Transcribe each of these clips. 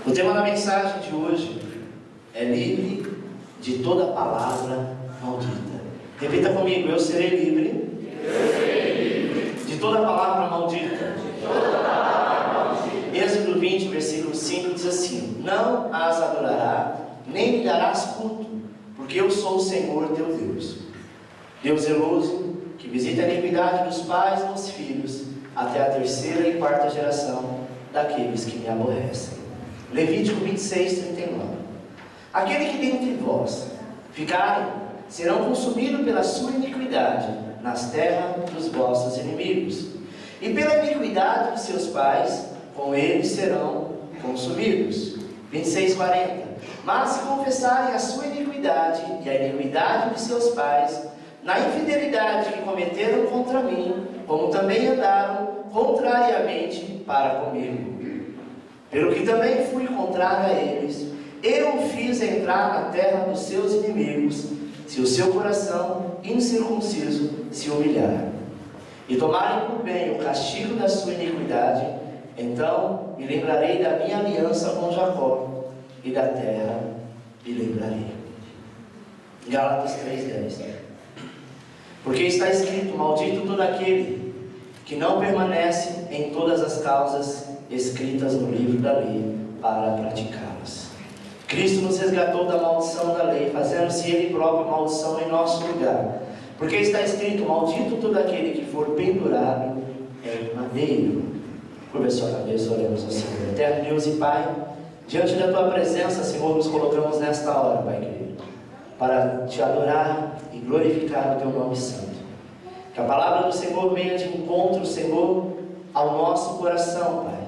O tema da mensagem de hoje é livre de toda palavra maldita. Repita comigo: eu serei livre de toda palavra maldita. Êxodo 20, versículo 5 diz assim: não as adorará, nem lhe darás culto, porque eu sou o Senhor teu Deus. Deus zeloso, que visita a iniquidade dos pais e dos filhos, até a terceira e quarta geração daqueles que me aborrecem. Levítico 26, 39. Aquele que dentre vós ficarem, serão consumidos pela sua iniquidade nas terras dos vossos inimigos, e pela iniquidade de seus pais, com eles serão consumidos. 26, 40. Mas se confessarem a sua iniquidade e a iniquidade de seus pais, na infidelidade que cometeram contra mim, como também andaram contrariamente para comigo, pelo que também fui contrário a eles, eu o fiz entrar na terra dos seus inimigos, se o seu coração incircunciso se humilhar, e tomarem por bem o castigo da sua iniquidade, então me lembrarei da minha aliança com Jacó, e da terra me lembrarei. Gálatas 3:10. Porque está escrito: maldito todo aquele que não permanece em todas as causas escritas no livro da lei para praticá-las. Cristo nos resgatou da maldição da lei, fazendo-se Ele próprio maldição em nosso lugar. Porque está escrito: maldito todo aquele que for pendurado em madeiro. Curva a sua cabeça, oremos ao Senhor. Eterno Deus e Pai, diante da Tua presença, Senhor, nos colocamos nesta hora, Pai querido, para Te adorar e glorificar o Teu nome santo. Que a palavra do Senhor venha de encontro, Senhor, ao nosso coração, Pai.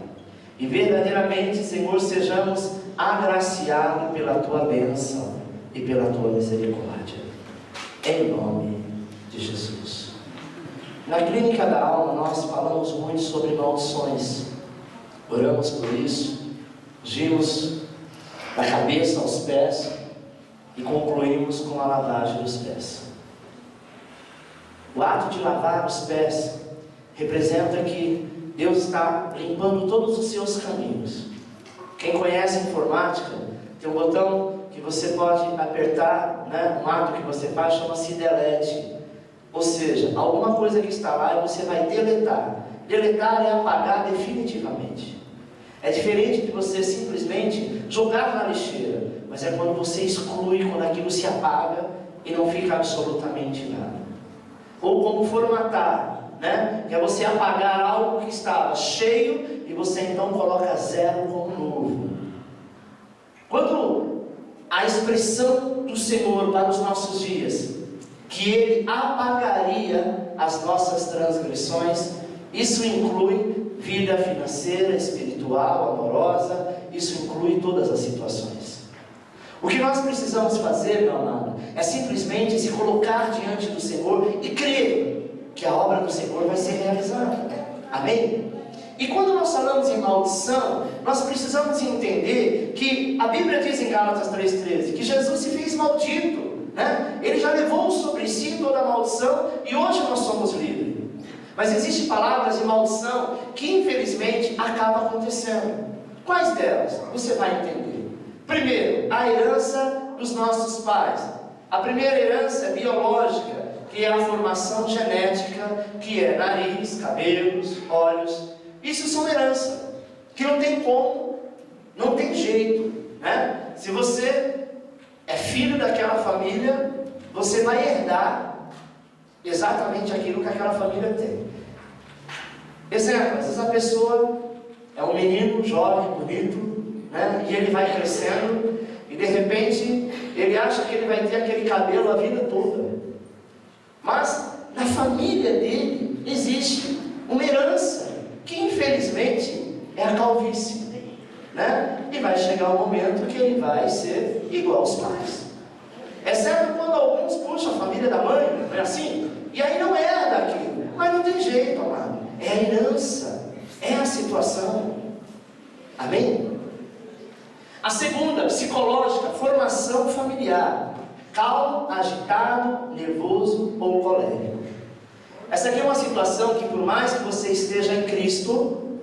E verdadeiramente, Senhor, sejamos agraciados pela Tua bênção e pela Tua misericórdia. Em nome de Jesus. Na clínica da alma, nós falamos muito sobre maldições. Oramos por isso. Ungimos da cabeça aos pés e concluímos com a lavagem dos pés. O ato de lavar os pés representa que Deus está limpando todos os seus caminhos. Quem conhece informática, tem um botão que você pode apertar, né? Um ato que você faz chama-se delete. Ou seja, alguma coisa que está lá e você vai deletar. Deletar é apagar definitivamente. É diferente de você simplesmente jogar na lixeira, mas é quando você exclui, quando aquilo se apaga e não fica absolutamente nada. Ou como formatar, né? Que é você apagar algo que estava cheio e você então coloca zero como novo. Quando a expressão do Senhor para os nossos dias, que Ele apagaria as nossas transgressões, isso inclui vida financeira, espiritual, amorosa, isso inclui todas as situações. O que nós precisamos fazer, meu amado, é simplesmente se colocar diante do Senhor e crer que a obra do Senhor vai ser realizada. Amém? E quando nós falamos em maldição, nós precisamos entender que a Bíblia diz em Gálatas 3,13 que Jesus se fez maldito, né? Ele já levou sobre si toda a maldição e hoje nós somos livres. Mas existem palavras de maldição que infelizmente acabam acontecendo. Quais delas? Você vai entender. Primeiro, a herança dos nossos pais. A primeira herança é biológica, que é a formação genética, que é nariz, cabelos, olhos. Isso são heranças, que não tem como, não tem jeito, né? Se você é filho daquela família, você vai herdar exatamente aquilo que aquela família tem. Exemplo, às vezes a pessoa é um menino jovem, bonito, né? E ele vai crescendo e de repente ele acha que ele vai ter aquele cabelo a vida toda. Mas na família dele existe uma herança que infelizmente é a calvície, né? E vai chegar o momento que ele vai ser igual aos pais. Exceto quando alguns puxam a família da mãe, não é assim? E aí não é daquilo. Mas não tem jeito, amado. É a herança, é a situação. Amém? A segunda, psicológica, formação familiar. Calmo, agitado, nervoso ou colérico. Essa aqui é uma situação que, por mais que você esteja em Cristo,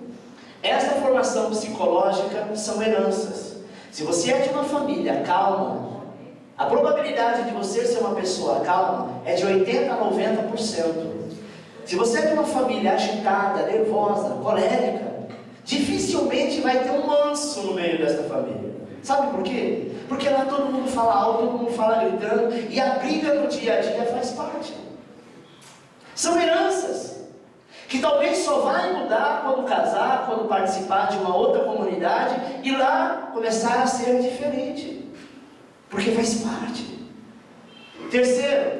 Essa formação psicológica são heranças. Se você é de uma família calma, a probabilidade de você ser uma pessoa calma é de 80% a 90%. Se você é de uma família agitada, nervosa, colérica, dificilmente vai ter um manso no meio dessa família. Sabe por quê? Porque lá todo mundo fala alto, todo mundo fala gritando, e a briga no dia a dia faz parte. São heranças que talvez só vai mudar quando casar, quando participar de uma outra comunidade e lá começar a ser diferente, porque faz parte. Terceiro,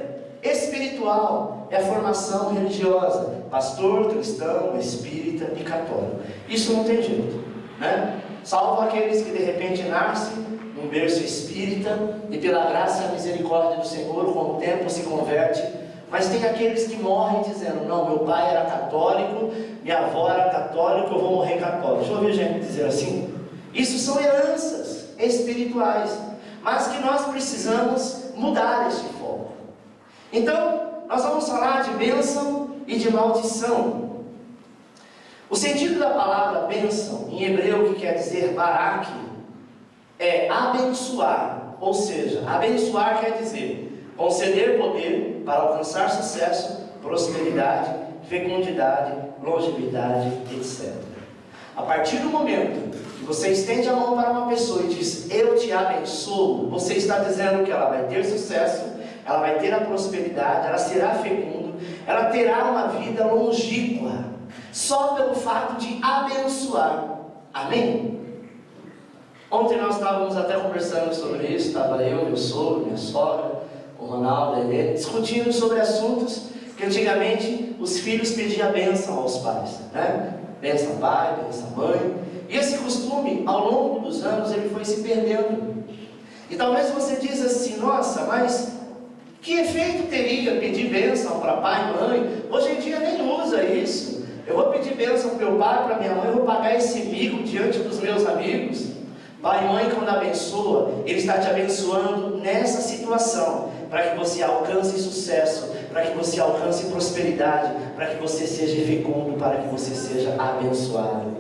espiritual é a formação religiosa, pastor, cristão, espírita e católico. Isso não tem jeito, né? Salvo aqueles que de repente nascem num berço espírita e pela graça e a misericórdia do Senhor com o tempo se converte. Mas tem aqueles que morrem dizendo: não, meu pai era católico, minha avó era católica, eu vou morrer católico. Já ouviu gente dizer assim? Isso são heranças espirituais, mas que nós precisamos mudar este foco. Então, nós vamos falar de bênção e de maldição. O sentido da palavra bênção, em hebreu, que quer dizer barak, é abençoar. Ou seja, abençoar quer dizer conceder poder para alcançar sucesso, prosperidade, fecundidade, longevidade, etc. A partir do momento que você estende a mão para uma pessoa e diz: eu te abençoo, você está dizendo que ela vai ter sucesso, ela vai ter a prosperidade, ela será fecunda, ela terá uma vida longínqua, só pelo fato de abençoar. Amém? Ontem nós estávamos até conversando sobre isso, estava eu, meu sogro, minha sogra, o Ronaldo, a Helena, discutindo sobre assuntos que antigamente os filhos pediam bênção aos pais, né? Bênção pai, bênção mãe. E esse costume, ao longo dos anos, ele foi se perdendo. E talvez você diz assim: nossa, mas que efeito teria pedir bênção para pai e mãe? Hoje em dia nem usa isso. Eu vou pedir bênção para meu pai, para minha mãe, eu vou pagar esse mico diante dos meus amigos. Pai e mãe, quando abençoa, Ele está te abençoando nessa situação, para que você alcance sucesso, para que você alcance prosperidade, para que você seja fecundo, para que você seja abençoado.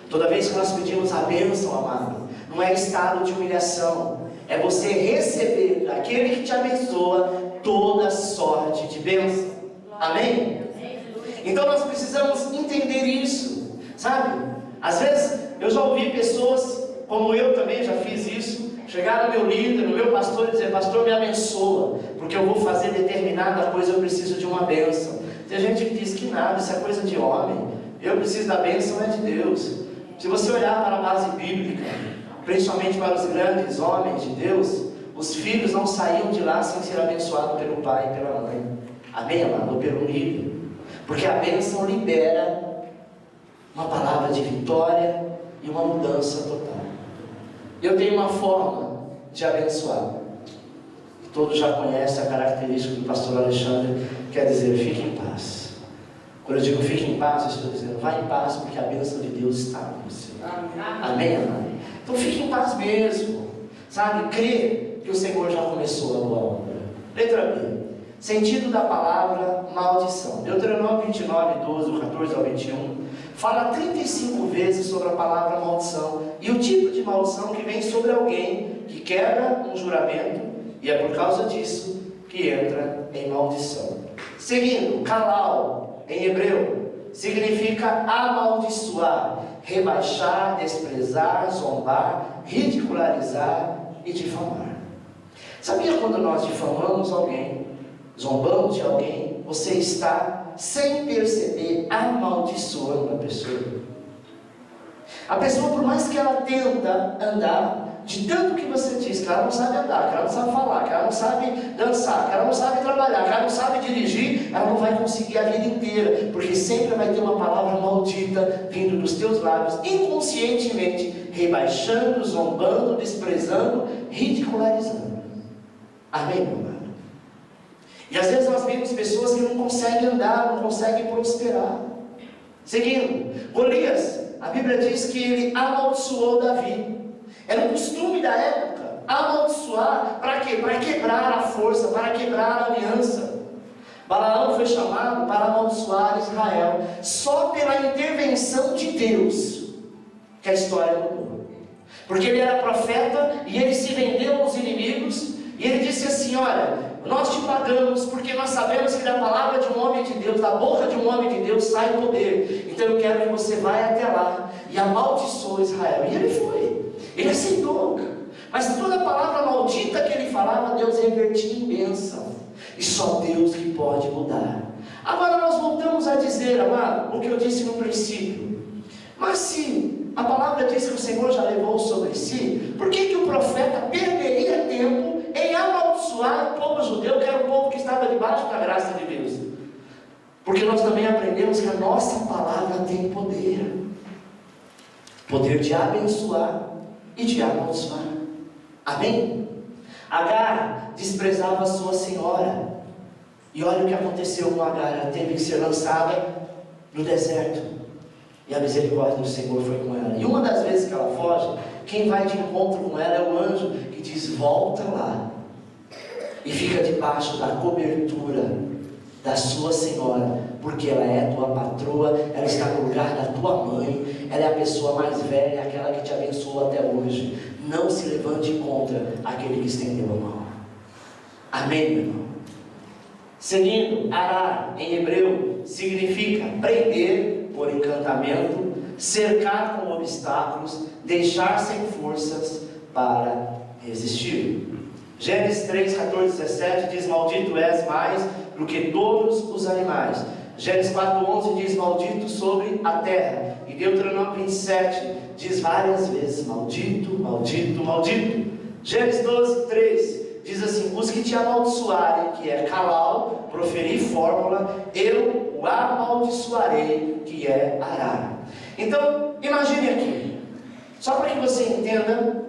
Toda vez que nós pedimos a bênção, amado, não é estado de humilhação, é você receber daquele que te abençoa toda sorte de bênção. Amém? Então nós precisamos entender isso, sabe? Às vezes eu já ouvi pessoas, como eu também já fiz isso, chegar no meu líder, no meu pastor e dizer: pastor, me abençoa, porque eu vou fazer determinada coisa, eu preciso de uma bênção. Tem gente que diz que nada, isso é coisa de homem, eu preciso da bênção, é de Deus. Se você olhar para a base bíblica, principalmente para os grandes homens de Deus, os filhos não saíam de lá sem ser abençoados pelo pai e pela mãe. Amém, amado? Ou pelo líder. Porque a bênção libera uma palavra de vitória e uma mudança total. Eu tenho uma forma de abençoar. Todos já conhecem a característica do pastor Alexandre, quer dizer: fique em paz. Quando eu digo fique em paz, eu estou dizendo: vá em paz, porque a bênção de Deus está com você. Amém, amém? Então fique em paz mesmo, sabe? Crê que o Senhor já começou a boa obra. Letra B, sentido da palavra maldição. Deuteronômio 29, 12, 14 ao 21, fala 35 vezes sobre a palavra maldição e o tipo de maldição que vem sobre alguém que quebra um juramento, e é por causa disso que entra em maldição. Seguindo, kalal, em hebreu, significa amaldiçoar, rebaixar, desprezar, zombar, ridicularizar e difamar. Sabia quando nós difamamos alguém, zombamos de alguém, você está, sem perceber, amaldiçoando a pessoa. A pessoa, por mais que ela tenta andar, de tanto que você diz que ela não sabe andar, que ela não sabe falar, que ela não sabe dançar, que ela não sabe trabalhar, que ela não sabe dirigir, ela não vai conseguir a vida inteira, porque sempre vai ter uma palavra maldita vindo dos teus lábios, inconscientemente, rebaixando, zombando, desprezando, ridicularizando. Amém, meu amado? E às vezes nós vemos pessoas que não conseguem andar, não conseguem prosperar. Seguindo, Golias, a Bíblia diz que ele amaldiçoou Davi. Era um costume da época, amaldiçoar, para quê? Para quebrar a força, para quebrar a aliança. Balaão foi chamado para amaldiçoar Israel, só pela intervenção de Deus. que a história mudou. Porque ele era profeta e ele se vendeu aos inimigos, e ele disse assim: olha, nós te pagamos porque nós sabemos que da palavra de um homem de Deus, da boca de um homem de Deus sai poder. Então eu quero que você vá até lá e amaldiçoe Israel. E ele foi, ele aceitou. Mas toda a palavra maldita que ele falava, Deus revertia em bênção. E só Deus que pode mudar. Agora nós voltamos a dizer, amado, o que eu disse no princípio. Mas se a palavra diz que o Senhor já levou sobre si, por que o profeta perderia tempo em amaldiçoar o povo judeu, que era o povo que estava debaixo da graça de Deus? Porque nós também aprendemos que a nossa palavra tem poder. Poder de abençoar e de amaldiçoar. Amém? Agar desprezava a sua senhora. E olha o que aconteceu com Agar. Ela teve que ser lançada no deserto. E a misericórdia do Senhor foi com ela. E uma das vezes que ela foge, quem vai de encontro com ela é o anjo que diz: volta lá e fica debaixo da cobertura da sua senhora, porque ela é tua patroa, ela está no lugar da tua mãe, ela é a pessoa mais velha, aquela que te abençoou até hoje. Não se levante contra aquele que estendeu a mão. Amém, meu irmão? Seguindo, arar em hebreu significa prender por encantamento, cercar com obstáculos, deixar sem forças para resistir. Gênesis 3, 14, 17 diz: maldito és mais do que todos os animais. Gênesis 4, 11 diz: maldito sobre a terra. E Deuteronômio 27 diz várias vezes: maldito, maldito, maldito. Gênesis 12, 3 diz assim: os que te amaldiçoarem, que é calal, proferir fórmula, eu o amaldiçoarei, que é arar. Então, imagine aqui, só para que você entenda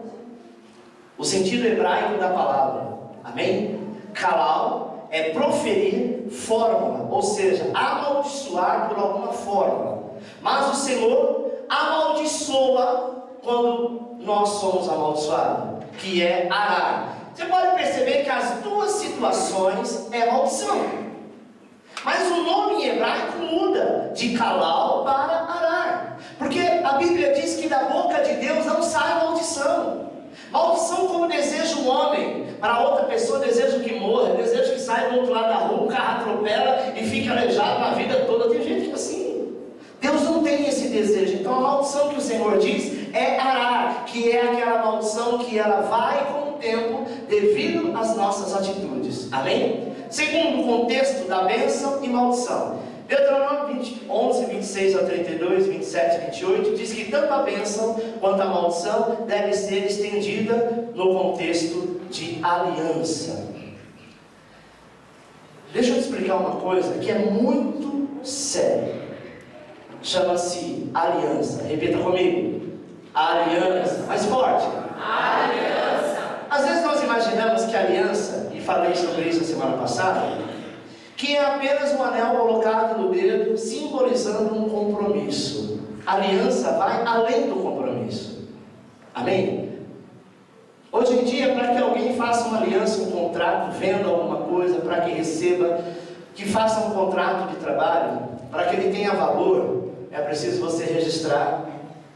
o sentido hebraico da palavra. Amém? Kalal é proferir fórmula, ou seja, amaldiçoar por alguma fórmula. Mas o Senhor amaldiçoa quando nós somos amaldiçoados, que é arar. Você pode perceber que as duas situações é maldição. Mas o nome em hebraico muda de Kalal para arar. Porque a Bíblia diz que da boca de Deus não sai maldição. Maldição como deseja um homem para outra pessoa, deseja que morra, deseja que saia do outro lado da rua, o carro atropela e fique aleijado na vida toda. Tem gente que é assim. Deus não tem esse desejo. Então a maldição que o Senhor diz é arar, que é aquela maldição que ela vai com o tempo devido às nossas atitudes. Amém? Segundo o contexto da bênção e maldição. Deuteronômio 11, 26 a 32, 27 e 28 diz que tanto a bênção quanto a maldição deve ser estendida no contexto de aliança. Deixa eu te explicar uma coisa que é muito séria. Chama-se aliança. Repita comigo: aliança. Mais forte: aliança. Às vezes nós imaginamos que aliança, e falei sobre isso a semana passada, que é apenas um anel colocado no dedo, simbolizando um compromisso. A aliança vai além do compromisso. Amém? Hoje em dia, para que alguém faça uma aliança, um contrato, venda alguma coisa, para que receba, que faça um contrato de trabalho, para que ele tenha valor, é preciso você registrar,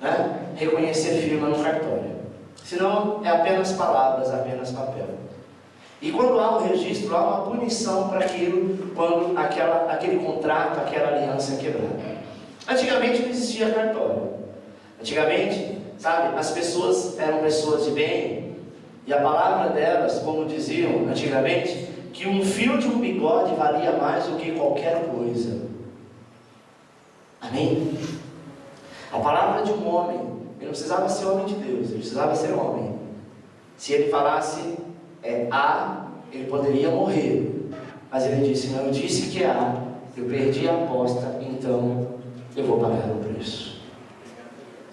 né? Reconhecer firma no cartório. Senão é apenas palavras, apenas papel. E quando há um registro, há uma punição para aquilo, quando aquele contrato, aquela aliança é quebrada. Antigamente não existia cartório. Antigamente, sabe, as pessoas eram pessoas de bem, e a palavra delas, como diziam antigamente, que um fio de um bigode valia mais do que qualquer coisa. Amém? A palavra de um homem, ele não precisava ser homem de Deus, ele precisava ser homem. Se ele falasse A, ele poderia morrer. Mas ele disse: não, eu disse que A, eu perdi a aposta, então eu vou pagar o preço.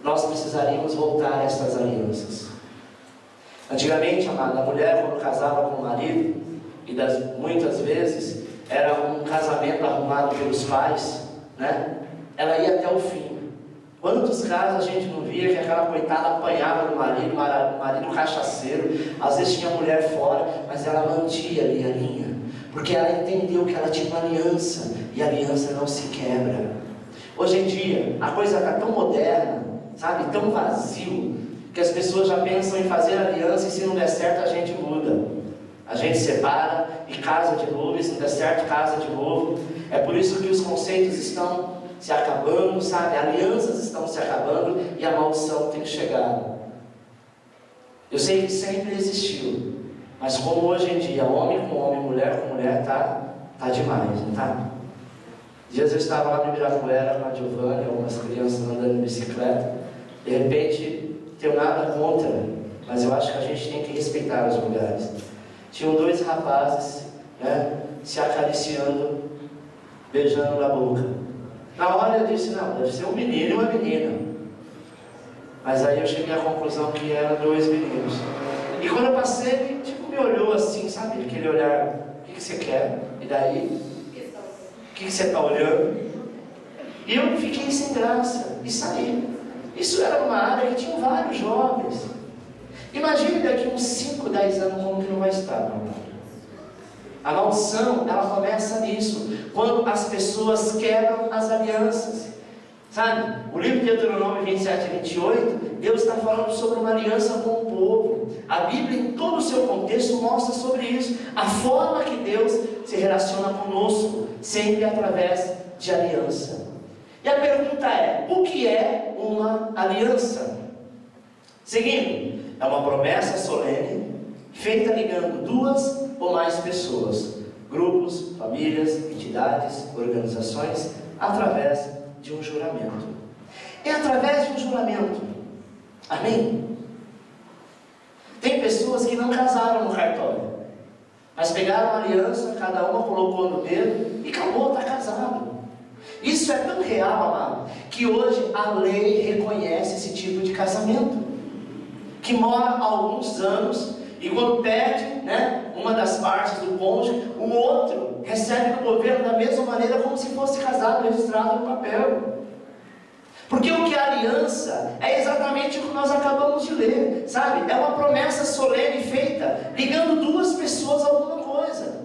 Nós precisaríamos voltar a essas alianças. Antigamente, amada, a mulher quando casava com o marido, e muitas vezes era um casamento arrumado pelos pais, né? Ela ia até o fim. Quantos casos a gente não via que aquela coitada apanhava do marido, o marido cachaceiro, às vezes tinha a mulher fora, mas ela mantinha ali a linha, porque ela entendeu que ela tinha uma aliança, e a aliança não se quebra. Hoje em dia, a coisa está tão moderna, sabe, tão vazio, que as pessoas já pensam em fazer aliança e se não der certo a gente muda. A gente separa e casa de novo, e se não der certo, casa de novo. É por isso que os conceitos estão se acabando, sabe? Alianças estão se acabando e a maldição tem chegado. Eu sei que sempre existiu, mas como hoje em dia, homem com homem, mulher com mulher, tá demais, não tá? Dias eu estava lá no Ibirapuera com a Giovanni, algumas crianças andando de bicicleta. De repente, tenho nada contra, mas eu acho que a gente tem que respeitar os lugares. Tinham dois rapazes, né, se acariciando, beijando na boca. Na hora eu disse, não, deve ser um menino e uma menina. Mas aí eu cheguei à conclusão que eram dois meninos. E quando eu passei, ele tipo, me olhou assim, sabe? Aquele olhar, o que você quer? E daí, o que você está olhando? E eu fiquei sem graça e saí. Isso era uma área que tinha vários jovens. Imagine daqui uns 5, 10 anos como que não vai estar, meu amor. A maldição, ela começa nisso, quando as pessoas quebram as alianças. Sabe, o livro de Deuteronômio 27 e 28, Deus está falando sobre uma aliança com o povo. A Bíblia, em todo o seu contexto, mostra sobre isso. A forma que Deus se relaciona conosco, sempre através de aliança. E a pergunta é, o que é uma aliança? Seguindo, é uma promessa solene, feita ligando duas ou mais pessoas, grupos, famílias, entidades, organizações, através de um juramento. É através de um juramento. Amém? Tem pessoas que não casaram no cartório, mas pegaram uma aliança, cada uma colocou no dedo e acabou, está casado. Isso é tão real, amado, que hoje a lei reconhece esse tipo de casamento, que mora há alguns anos, e quando perde, né, uma das partes do cônjuge, o outro recebe do governo da mesma maneira como se fosse casado, registrado no papel. Porque o que é aliança é exatamente o que nós acabamos de ler, sabe? É uma promessa solene feita, ligando duas pessoas a alguma coisa.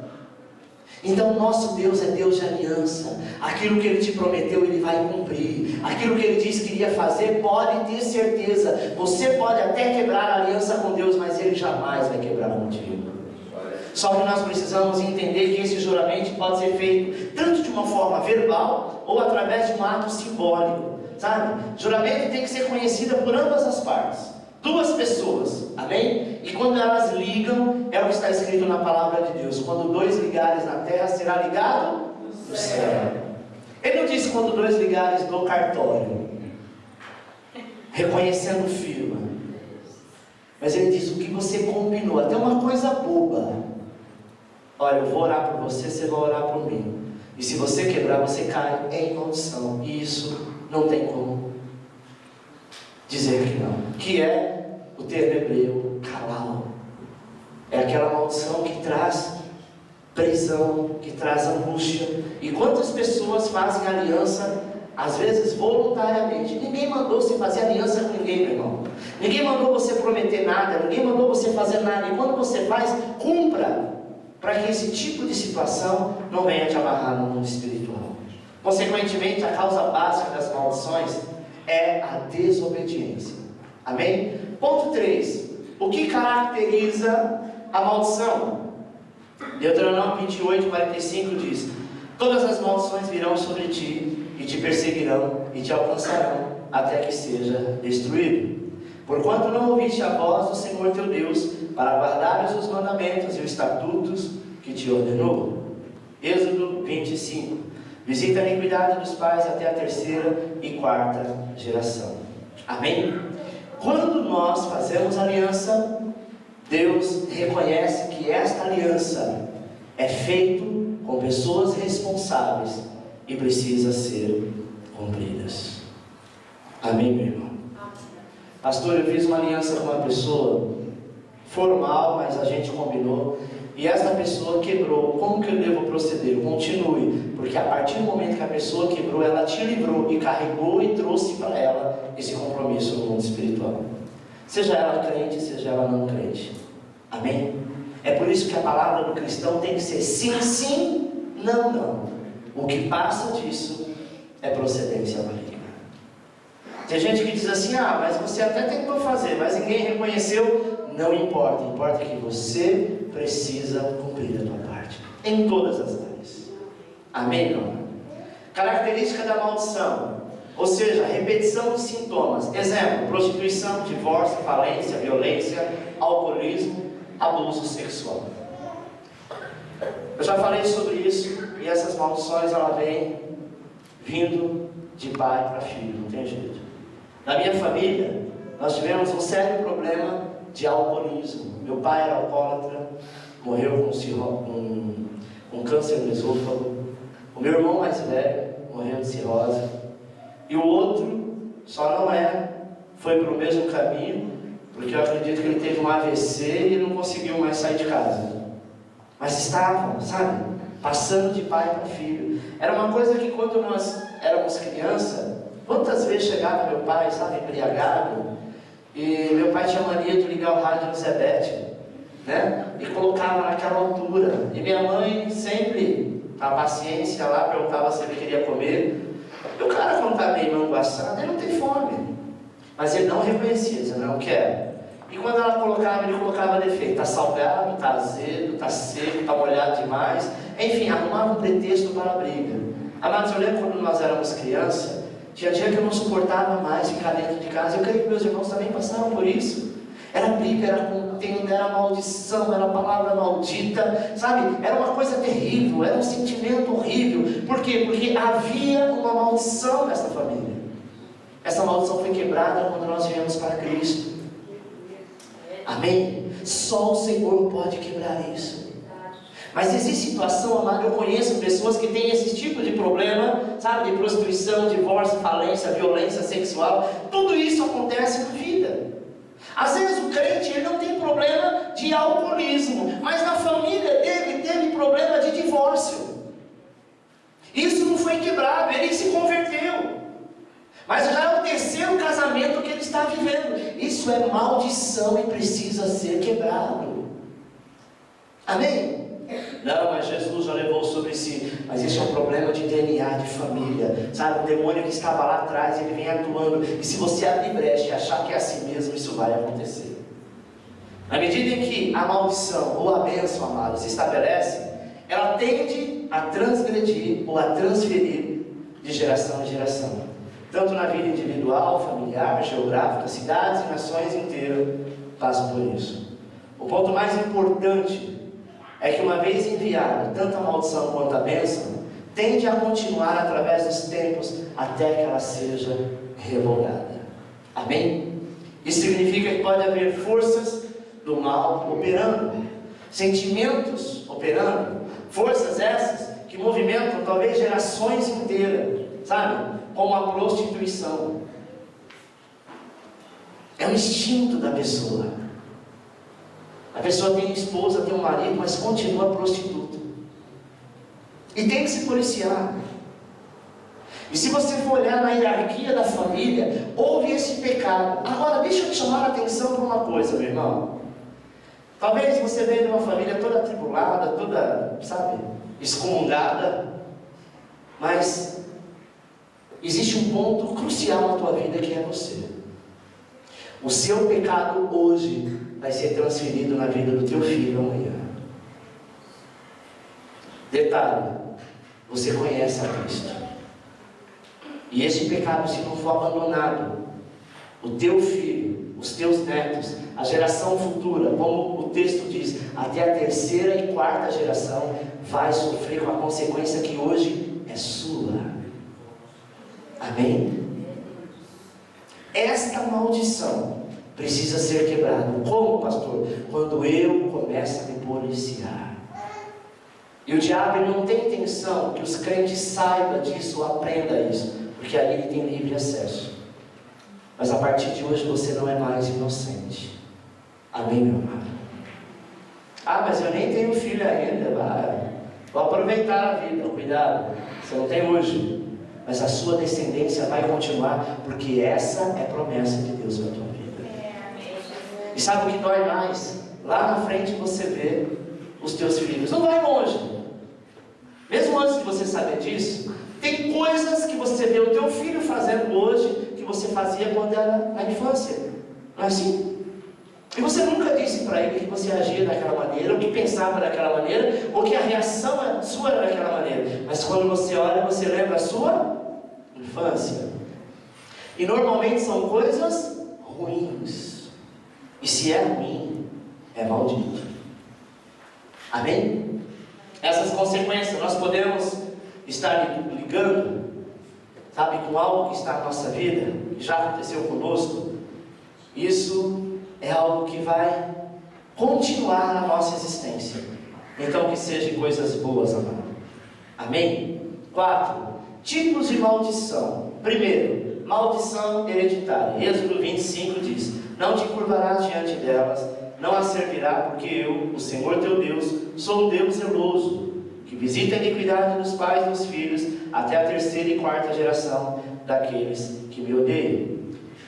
Então nosso Deus é Deus de aliança. Aquilo que Ele te prometeu, Ele vai cumprir. Aquilo que Ele disse que iria fazer, pode ter certeza. Você pode até quebrar a aliança com Deus, mas Ele jamais vai quebrar contigo. Só que nós precisamos entender que esse juramento pode ser feito tanto de uma forma verbal ou através de um ato simbólico, sabe? Juramento tem que ser conhecido por ambas as partes, duas pessoas, amém? E quando elas ligam, é o que está escrito na palavra de Deus: quando dois ligares na terra, será ligado no céu. Ele não disse quando dois ligares no cartório, reconhecendo firma, mas ele diz o que você combinou, até uma coisa boba. Olha, eu vou orar por você, você vai orar por mim. E se você quebrar, você cai em maldição. E isso não tem como dizer que não. Que é o termo hebreu, kalal. É aquela maldição que traz prisão, que traz angústia. E quantas pessoas fazem aliança, às vezes voluntariamente? Ninguém mandou você fazer aliança com ninguém, meu irmão. Ninguém mandou você prometer nada, ninguém mandou você fazer nada. E quando você faz, cumpra, para que esse tipo de situação não venha te amarrar no mundo espiritual. Consequentemente, a causa básica das maldições é a desobediência. Amém? Ponto 3. O que caracteriza a maldição? Deuteronômio 28, 45 diz: todas as maldições virão sobre ti, e te perseguirão, e te alcançarão, até que seja destruído. Porquanto não ouviste a voz do Senhor teu Deus, para guardares os mandamentos e os estatutos que te ordenou. Êxodo 25. Visita a iniquidade dos pais até a 3ª e 4ª geração. Amém? Quando nós fazemos aliança, Deus reconhece que esta aliança é feita com pessoas responsáveis e precisa ser cumpridas. Amém, meu irmão? Pastor, eu fiz uma aliança com uma pessoa formal, mas a gente combinou, e essa pessoa quebrou. Como que eu devo proceder? Continue, porque a partir do momento que a pessoa quebrou, ela te livrou e carregou e trouxe para ela esse compromisso no mundo espiritual. Seja ela crente, seja ela não crente. Amém? É por isso que a palavra do cristão tem que ser sim, sim, não, não. O que passa disso é procedência maligna. Tem gente que diz assim, mas você até tentou fazer, mas ninguém reconheceu. Não importa, importa que você precisa cumprir a tua parte, em todas as áreas. Amém, meu amor? Característica da maldição, ou seja, repetição de sintomas. Exemplo, prostituição, divórcio, falência, violência, alcoolismo, abuso sexual. Eu já falei sobre isso, e essas maldições, ela vem vindo de pai para filho, não tem jeito. Na minha família, nós tivemos um sério problema de alcoolismo. Meu pai era alcoólatra, morreu com câncer no esôfago. O meu irmão mais velho morreu de cirrose. E o outro só não foi para o mesmo caminho, porque eu acredito que ele teve um AVC e não conseguiu mais sair de casa. Mas estavam, sabe, passando de pai para filho. Era uma coisa que quando nós éramos criança, quantas vezes chegava meu pai, sabe, embriagado, e meu pai tinha mania de ligar o rádio no Zebete, né? E colocava naquela altura. E minha mãe sempre, a paciência lá, perguntava se ele queria comer. E o cara, quando está meio manguaçado, ele não tem fome. Mas ele não reconhecia, dizia, não quero. E quando ela colocava, ele colocava defeito. Está salgado, está azedo, está seco, está molhado demais. Enfim, arrumava um pretexto para a briga. Amados, eu lembro quando nós éramos crianças, tinha dia que eu não suportava mais ficar dentro de casa. Eu creio que meus irmãos também passaram por isso. Era briga, era contenda, era maldição, era palavra maldita, sabe? Era uma coisa terrível, era um sentimento horrível. Por quê? Porque havia uma maldição nessa família. Essa maldição foi quebrada quando nós viemos para Cristo. Amém? Só o Senhor pode quebrar isso. Mas existe situação, amado, eu conheço pessoas que têm esse tipo de problema, sabe? De prostituição, divórcio, falência, violência sexual. Tudo isso acontece na vida. Às vezes o crente, ele não tem problema de alcoolismo, mas na família dele teve problema de divórcio. Isso não foi quebrado, ele se converteu. Mas já é o terceiro casamento que ele está vivendo. Isso é maldição e precisa ser quebrado. Amém? Não, mas Jesus já levou sobre si. Mas isso é um problema de DNA, de família. Sabe, o demônio que estava lá atrás, ele vem atuando. E se você abrir brecha e achar que é assim mesmo, isso vai acontecer. Na medida em que a maldição ou a bênção, amados, se estabelece, ela tende a transgredir ou a transferir de geração em geração. Tanto na vida individual, familiar, geográfica, cidades e nações inteiras passam por isso. O ponto mais importante é que uma vez enviada, tanto a maldição quanto a bênção, tende a continuar através dos tempos, até que ela seja revogada. Amém? Isso significa que pode haver forças do mal operando, sentimentos operando, forças essas que movimentam talvez gerações inteiras, sabe? Como a prostituição. É um instinto da pessoa. A pessoa tem esposa, tem um marido, mas continua prostituta. E tem que se policiar. E se você for olhar na hierarquia da família, houve esse pecado. Agora, deixa eu te chamar a atenção para uma coisa, meu irmão. Talvez você venha de uma família toda atribulada, toda, sabe, excomungada. Mas existe um ponto crucial na tua vida que é você. O seu pecado hoje vai ser transferido na vida do teu filho amanhã. Detalhe, você conhece a Cristo. E esse pecado, se não for abandonado, o teu filho, os teus netos, a geração futura, como o texto diz, até a terceira e quarta geração, vai sofrer com a consequência que hoje é sua. Amém? Esta maldição precisa ser quebrada. Como, pastor? Quando eu começo a me policiar. E o diabo, ele não tem intenção que os crentes saibam disso ou aprendam isso, porque ali ele tem livre acesso. Mas a partir de hoje você não é mais inocente. Amém, meu amado? Mas eu nem tenho filho ainda. Vou aproveitar a vida. Cuidado, você não tem hoje, mas a sua descendência vai continuar, porque essa é a promessa de Deus para a tua vida. E sabe o que dói mais? Lá na frente você vê os teus filhos. Não vai longe. Mesmo antes de você saber disso, tem coisas que você vê o teu filho fazendo hoje, que você fazia quando era na infância. Não é assim? E você nunca disse para ele que você agia daquela maneira, ou que pensava daquela maneira, ou que a reação sua era daquela maneira. Mas quando você olha, você lembra a sua infância. E normalmente são coisas ruins. E se é ruim, é maldito. Amém? Essas consequências nós podemos estar ligando, sabe, com algo que está na nossa vida, que já aconteceu conosco. Isso é algo que vai continuar na nossa existência. Então que sejam coisas boas, amado. Amém? 4. Tipos de maldição. Primeiro, maldição hereditária. Êxodo 25 diz: não te curvarás diante delas, não as servirá, porque eu, o Senhor teu Deus, sou um Deus zeloso, que visita a iniquidade dos pais e dos filhos, até a 3ª e 4ª geração daqueles que me odeiam.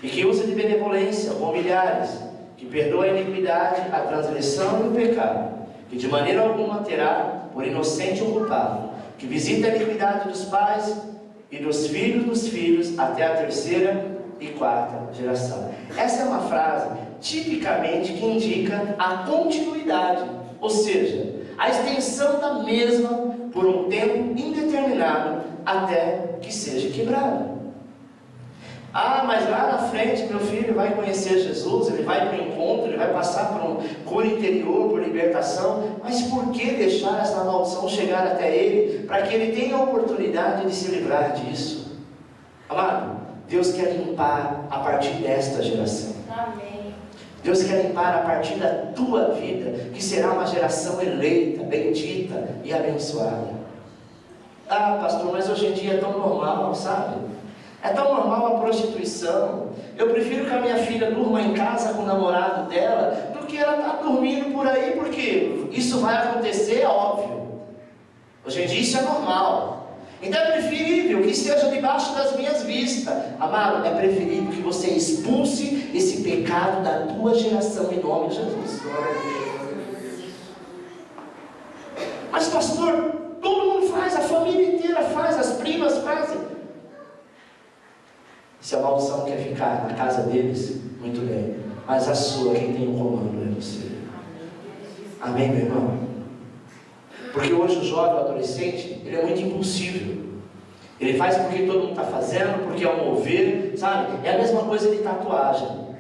E que usa de benevolência com milhares, que perdoa a iniquidade, a transgressão e o pecado, que de maneira alguma terá por inocente ou culpado, que visita a iniquidade dos pais e dos filhos, até a 3ª e 4ª geração. Essa é uma frase tipicamente que indica a continuidade, ou seja, a extensão da mesma por um tempo indeterminado até que seja quebrada. Ah, mas lá na frente meu filho vai conhecer Jesus, ele vai para o encontro, ele vai passar por um cura interior, por libertação. Mas por que deixar essa maldição chegar até ele, para que ele tenha a oportunidade de se livrar disso? Amado, Deus quer limpar a partir desta geração. Amém. Deus quer limpar a partir da tua vida, que será uma geração eleita, bendita e abençoada. Ah, pastor, mas hoje em dia é tão normal, sabe? É tão normal a prostituição. Eu prefiro que a minha filha durma em casa com o namorado dela do que ela estar dormindo por aí, porque isso vai acontecer, é óbvio. Hoje em dia isso é normal. Então é preferível que esteja debaixo das minhas vistas. Amado, é preferível que você expulse esse pecado da tua geração em nome de Jesus. Mas pastor, todo mundo faz, a família inteira faz, as primas fazem. Se a maldição quer ficar na casa deles, muito bem. Mas a sua, quem tem o comando é você. Amém, meu irmão? Porque hoje o jovem, o adolescente, ele é muito impulsivo. Ele faz porque todo mundo está fazendo, porque é um mover, sabe? É a mesma coisa de tatuagem.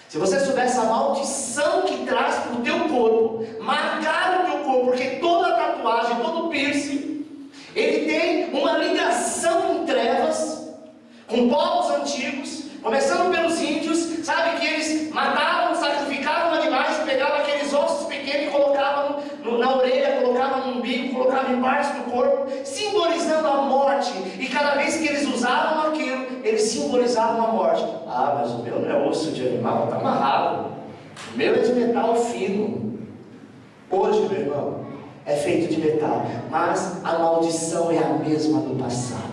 Se você soubesse a maldição que traz para o teu corpo, marcar o teu corpo, porque toda tatuagem, todo piercing, ele tem uma ligação em trevas com povos antigos, começando pelos índios, sabe, que eles matavam, sacrificavam animais, pegavam aqueles ossos pequenos e colocavam na orelha, colocavam no umbigo, colocavam em partes do corpo, simbolizando a morte. E cada vez que eles usavam aquilo, eles simbolizavam a morte. Ah, mas o meu não é osso de animal, está amarrado. O meu é de metal fino. Hoje, meu irmão, é feito de metal, mas a maldição é a mesma do passado.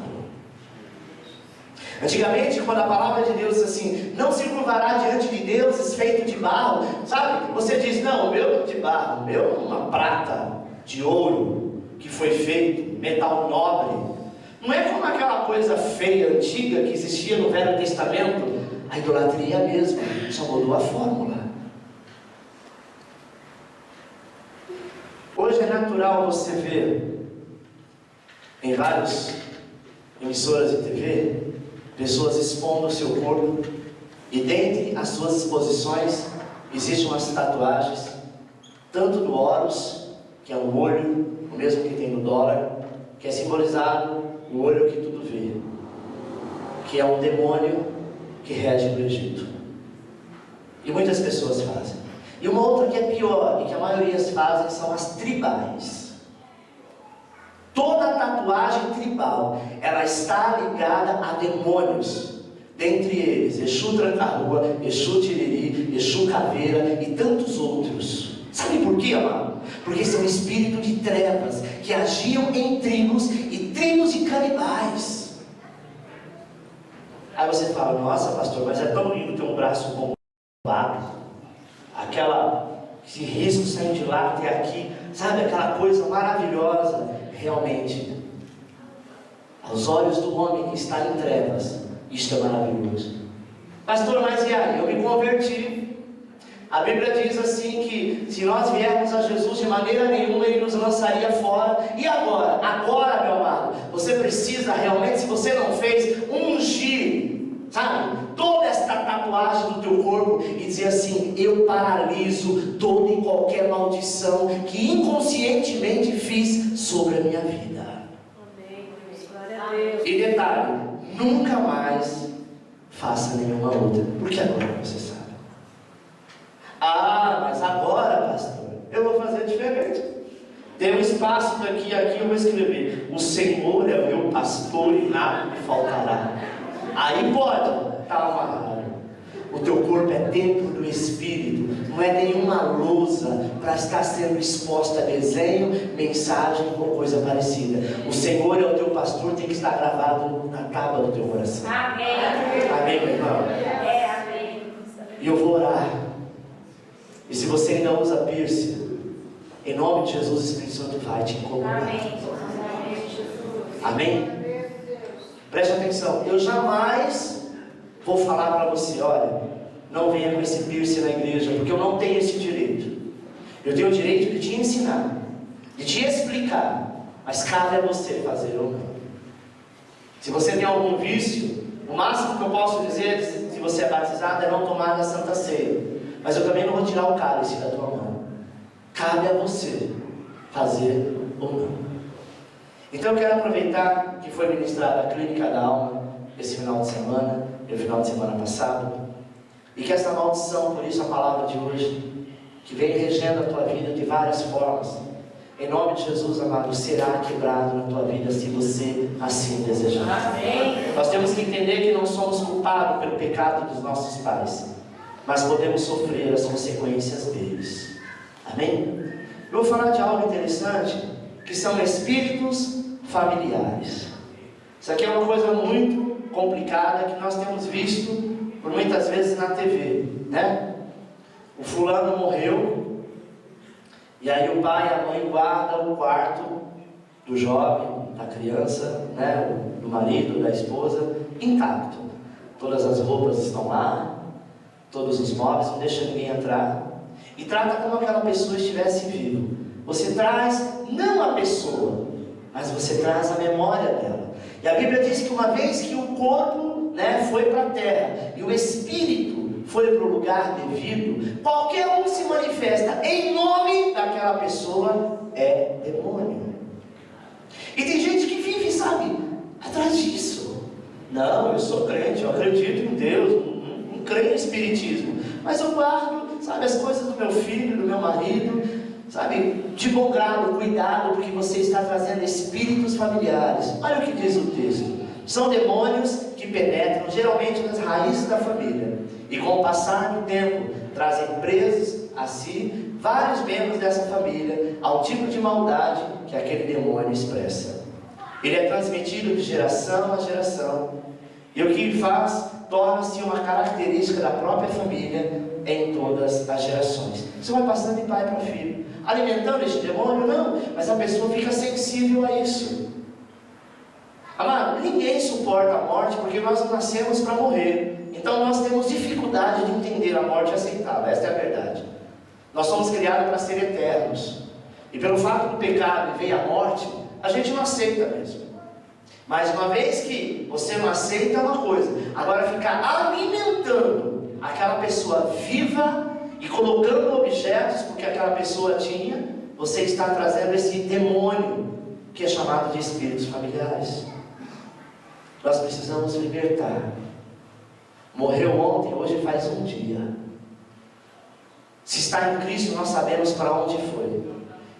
Antigamente, quando a palavra de Deus diz assim, não se curvará diante de deuses feito de barro, sabe? Você diz, não, o meu é de barro, o meu é uma prata de ouro, que foi feito, metal nobre. Não é como aquela coisa feia, antiga, que existia no Velho Testamento. A idolatria é a mesma, só mudou a fórmula. Hoje é natural você ver, em várias emissoras de TV, pessoas expondo o seu corpo, e dentre as suas exposições existem umas tatuagens, tanto do Horus, que é o olho, o mesmo que tem no dólar, que é simbolizado o olho que tudo vê, que é um demônio que rege no Egito. E muitas pessoas fazem. E uma outra que é pior, e que a maioria fazem, são as tribais. Toda tatuagem tribal, ela está ligada a demônios. Dentre eles, Exu Tranca-Rua, Exu Tiriri, Exu Caveira e tantos outros. Sabe por quê, amado? Porque são espíritos de trevas que agiam em tribos e tribos de canibais. Aí você fala, nossa pastor, mas é tão lindo ter um braço bombado, esse risco saindo de lá até aqui, sabe, aquela coisa maravilhosa. Realmente, aos olhos do homem que está em trevas, Isto é maravilhoso. Pastor, mas e aí? Eu me converti. A Bíblia diz assim que se nós viermos a Jesus de maneira nenhuma, Ele nos lançaria fora. E agora? Agora, meu amado, você precisa realmente, se você não fez, ungir, sabe, toda esta tatuagem do teu corpo e dizer assim: eu paraliso toda e qualquer maldição que inconscientemente fiz sobre a minha vida. Amém. Glória a Deus. E detalhe, nunca mais faça nenhuma outra, porque agora você sabe. Ah, mas agora, pastor, eu vou fazer diferente. Tem um espaço daqui a aqui, eu vou escrever: o Senhor é o meu pastor e nada me faltará. Aí pode, tá amarrado. O teu corpo é templo do Espírito, não é nenhuma lousa para estar sendo exposta a desenho, mensagem ou coisa parecida. O Senhor é o teu pastor, tem que estar gravado na tábua do teu coração. Amém. Amém, meu irmão? Amém. E eu vou orar. E se você ainda usa piercing, em nome de Jesus, o Espírito Santo vai te incomodar. Amém? Preste atenção, eu jamais vou falar para você: olha, não venha com esse piercing na igreja, porque eu não tenho esse direito. Eu tenho o direito de te ensinar, de te explicar, mas cabe a você fazer ou não. Se você tem algum vício, o máximo que eu posso dizer, se você é batizado, é não tomar da Santa Ceia. Mas eu também não vou tirar o cálice da tua mão. Cabe a você fazer ou não. Então eu quero aproveitar que foi ministrada a Clínica da Alma esse final de semana, e o final de semana passado, e que essa maldição, por isso a palavra de hoje, que vem regendo a tua vida de várias formas, em nome de Jesus, amado, será quebrado na tua vida se você assim desejar. Amém. Nós temos que entender que não somos culpados pelo pecado dos nossos pais, mas podemos sofrer as consequências deles. Amém? Eu vou falar de algo interessante, que são espíritos familiares. Isso aqui é uma coisa muito complicada que nós temos visto por muitas vezes na TV, né? O fulano morreu, e aí o pai e a mãe guardam o quarto do jovem, da criança, né? Do marido, da esposa, intacto. Todas as roupas estão lá, todos os móveis, não deixa ninguém entrar, e trata como aquela pessoa estivesse viva. Você traz não a pessoa, mas você traz a memória dela. E a Bíblia diz que uma vez que o corpo, né, foi para a terra e o espírito foi para o lugar devido, qualquer um se manifesta em nome daquela pessoa é demônio. E tem gente que vive, sabe, atrás disso. Não, eu sou crente, eu acredito em Deus, não creio em espiritismo, mas eu guardo, sabe, as coisas do meu filho, do meu marido, sabe, de bom grado, cuidado, porque você está trazendo espíritos familiares. Olha o que diz o texto: são demônios que penetram geralmente nas raízes da família, e com o passar do tempo trazem presos a si vários membros dessa família ao tipo de maldade que aquele demônio expressa. Ele é transmitido de geração a geração, e o que faz torna-se uma característica da própria família em todas as gerações. Isso vai passando de pai para filho. Alimentando este demônio? Não, mas a pessoa fica sensível a isso. Amado, ninguém suporta a morte porque nós não nascemos para morrer. Então nós temos dificuldade de entender a morte e aceitá-la. Esta é a verdade. Nós somos criados para ser eternos. E pelo fato do pecado e veio a morte, a gente não aceita mesmo. Mas uma vez que você não aceita, é uma coisa. Agora ficar alimentando aquela pessoa viva e colocando objetos porque aquela pessoa tinha, você está trazendo esse demônio que é chamado de espíritos familiares. Nós precisamos libertar. Morreu ontem, hoje faz um dia. Se está em Cristo, nós sabemos para onde foi.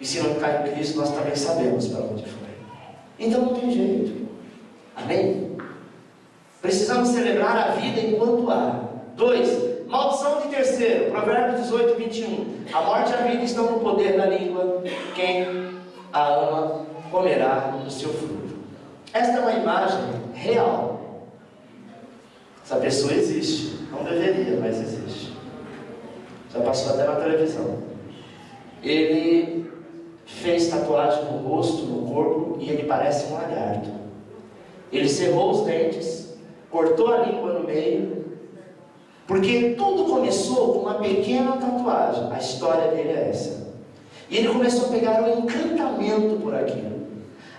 E se não está em Cristo, nós também sabemos para onde foi. Então não tem jeito. Amém? Precisamos celebrar a vida enquanto há. 2. Maldição de terceiro. Provérbios 18, 21. A morte e a vida estão no poder da língua. Quem a ama comerá do seu fruto. Esta é uma imagem real. Essa pessoa existe. Não deveria, mas existe. Já passou até na televisão. Ele fez tatuagem no rosto, no corpo, e ele parece um lagarto. Ele cerrou os dentes, cortou a língua no meio, porque tudo começou com uma pequena tatuagem. A história dele é essa. E ele começou a pegar um encantamento por aquilo.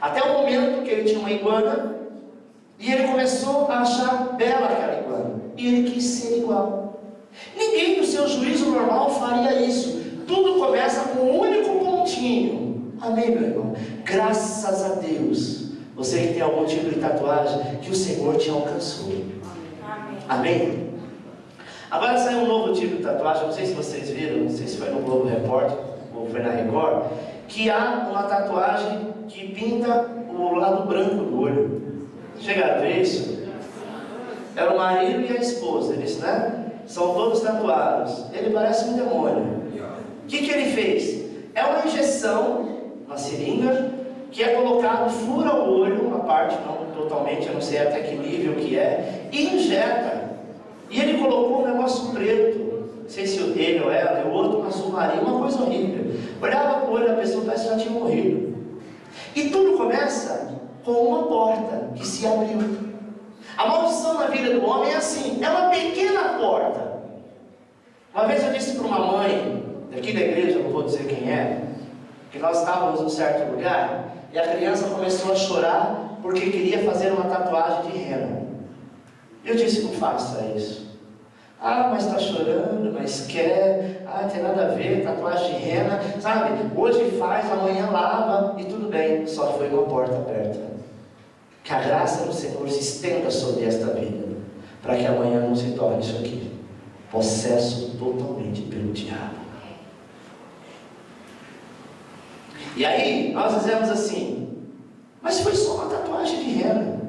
Até o momento que ele tinha uma iguana, e ele começou a achar bela aquela iguana. E ele quis ser igual. Ninguém no seu juízo normal faria isso. Tudo começa com um único pontinho. Amém, meu irmão? Graças a Deus, você que tem algum tipo de tatuagem, que o Senhor te alcançou. Amém. Amém? Agora saiu um novo tipo de tatuagem, não sei se vocês viram, não sei se foi no Globo Repórter ou foi na Record, que há uma tatuagem que pinta o lado branco do olho. Chegaram a ver isso? Era o marido e a esposa, eles, né? São todos tatuados. Ele parece um demônio. O que ele fez? É uma injeção, uma seringa, que é colocado, fura o olho, uma parte, não totalmente, eu não sei até que nível que é, e injeta. E ele colocou um negócio preto, não sei se ele ou ela, o outro, um azul marinho, uma coisa horrível. Olhava para o olho da pessoa, parece que já tinha morrido. E tudo começa com uma porta que se abriu. A maldição na vida do homem é assim, é uma pequena porta. Uma vez eu disse para uma mãe, daqui da igreja, não vou dizer quem é, que nós estávamos em um certo lugar, e a criança começou a chorar porque queria fazer uma tatuagem de rena. Eu disse, não faça isso. Ah, mas está chorando, mas quer, tem nada a ver, tatuagem de rena, sabe? Hoje faz, amanhã lava e tudo bem. Só foi uma porta aberta. Que a graça do Senhor se estenda sobre esta vida, para que amanhã não se torne isso aqui, possesso totalmente pelo diabo. E aí, nós dizemos assim, mas foi só uma tatuagem de rena.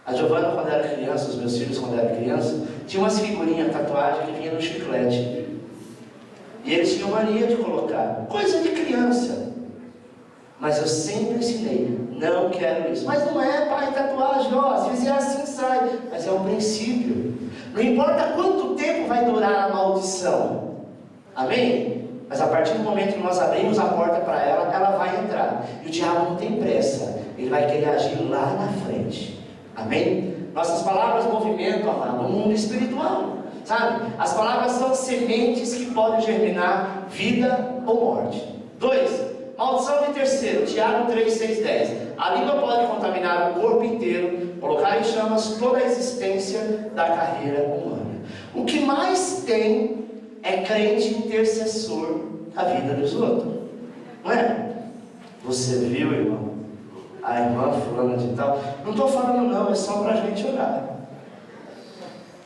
A Giovana, quando era criança, os meus filhos, quando eram criança, tinha umas figurinhas, tatuagem que vinha no chiclete. E eles tinham mania de colocar. Coisa de criança. Mas eu sempre ensinei, não quero isso. Mas não é, pai, tatuagem, ó, se fizer assim sai. Mas é um princípio. Não importa quanto tempo vai durar a maldição. Amém? Mas a partir do momento que nós abrimos a porta para ela, ela vai entrar. E o diabo não tem pressa. Ele vai querer agir lá na frente. Amém? Nossas palavras movimentam, amado, o mundo espiritual. Sabe? As palavras são sementes que podem germinar vida ou morte. 2. Maldição de terceiro. Tiago 3, 6, 10. A língua pode contaminar o corpo inteiro, colocar em chamas toda a existência da carreira humana. O que mais tem é crente intercessor da vida dos outros. Não é? Você viu, irmão? A irmã fulana de tal. Não estou falando não, é só para a gente orar.